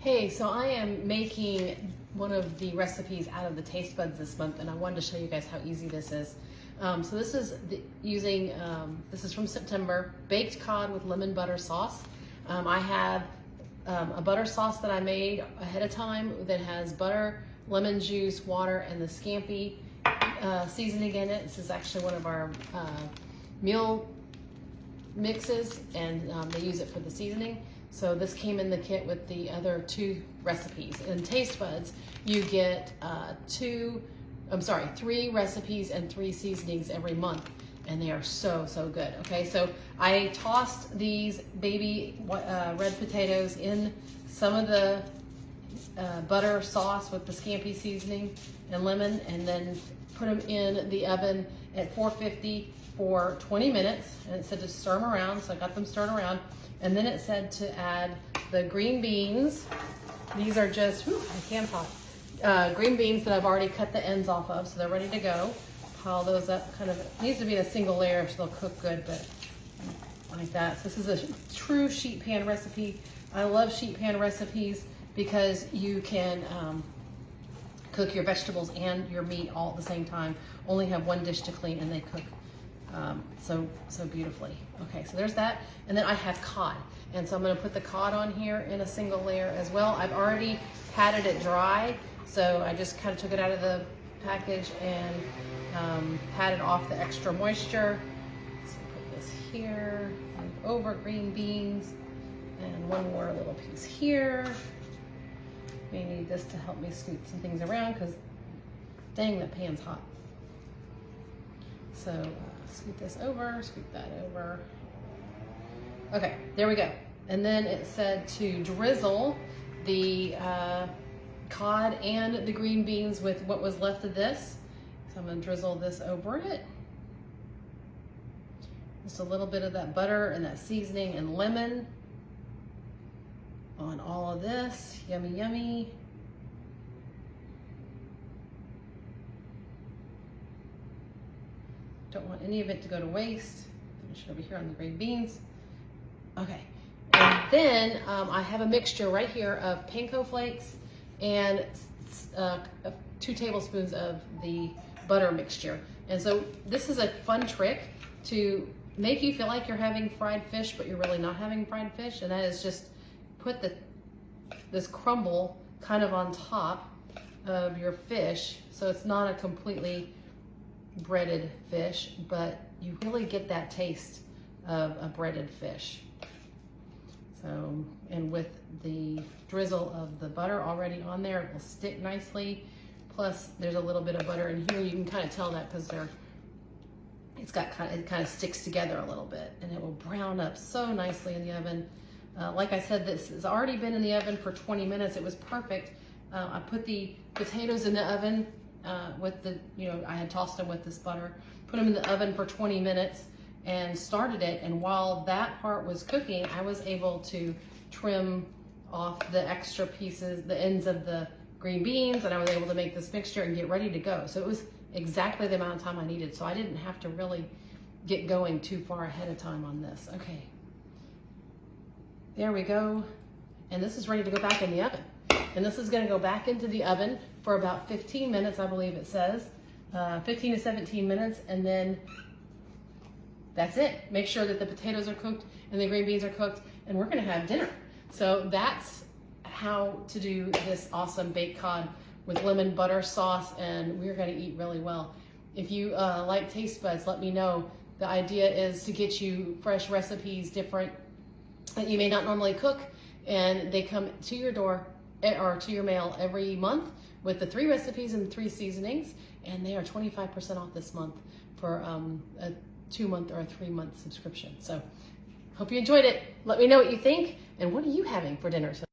Hey, so I am making one of the recipes out of the taste buds this month, and I wanted to show you guys how easy this is. So this is this is from September, baked cod with lemon butter sauce. I have a butter sauce that I made ahead of time that has butter, lemon juice, water, and the scampi seasoning in it. This is actually one of our meal mixes, and they use it for the seasoning. So this came in the kit with the other two recipes. In Taste Buds, you get 3 recipes and 3 seasonings every month, and they are so good. Okay, so I tossed these baby red potatoes in some of the butter sauce with the scampi seasoning and lemon, and then put them in the oven at 450 for 20 minutes, and it said to stir them around, so I got them stirred around. And then it said to add the green beans. These are just, my hand's hot. Green beans that I've already cut the ends off of, so they're ready to go. Pile those up, needs to be in a single layer so they'll cook good, but like that. So this is a true sheet pan recipe. I love sheet pan recipes because you can cook your vegetables and your meat all at the same time. Only have one dish to clean, and they cook so beautifully. Okay, so there's that. And then I have cod. And so I'm gonna put the cod on here in a single layer as well. I've already patted it dry, so I just kind of took it out of the package and patted off the extra moisture. So put this here, move over green beans, and one more little piece here. May need this to help me scoot some things around because dang, the pan's hot. So scoot this over, scoot that over. Okay, there we go. And then it said to drizzle the cod and the green beans with what was left of this. So I'm gonna drizzle this over it. Just a little bit of that butter and that seasoning and lemon on all of this. Yummy, yummy. Don't want any of it to go to waste. Finish it over here on the green beans. Okay, and then I have a mixture right here of panko flakes and 2 tablespoons of the butter mixture. And so this is a fun trick to make you feel like you're having fried fish, but you're really not having fried fish. And that is just put this crumble kind of on top of your fish, so it's not a completely breaded fish, but you really get that taste of a breaded fish. So, and with the drizzle of the butter already on there, it will stick nicely. Plus, there's a little bit of butter in here. You can kind of tell that because it kind of sticks together a little bit, and it will brown up so nicely in the oven. Like I said, this has already been in the oven for 20 minutes. It was perfect. I put the potatoes in the oven with the, I had tossed them with this butter, put them in the oven for 20 minutes and started it. And while that part was cooking, I was able to trim off the extra pieces, the ends of the green beans, and I was able to make this mixture and get ready to go. So it was exactly the amount of time I needed. So I didn't have to really get going too far ahead of time on this. Okay. There we go. And this is ready to go back in the oven. And this is gonna go back into the oven for about 15 minutes, I believe it says. 15 to 17 minutes, and then that's it. Make sure that the potatoes are cooked and the green beans are cooked, and we're gonna have dinner. So that's how to do this awesome baked cod with lemon butter sauce, and we're gonna eat really well. If you like Taste Buds, let me know. The idea is to get you fresh recipes, different that you may not normally cook, and they come to your door or to your mail every month with the 3 recipes and 3 seasonings, and they are 25% off this month for a 2-month or a 3-month subscription. So hope you enjoyed it. Let me know what you think, and what are you having for dinner tonight?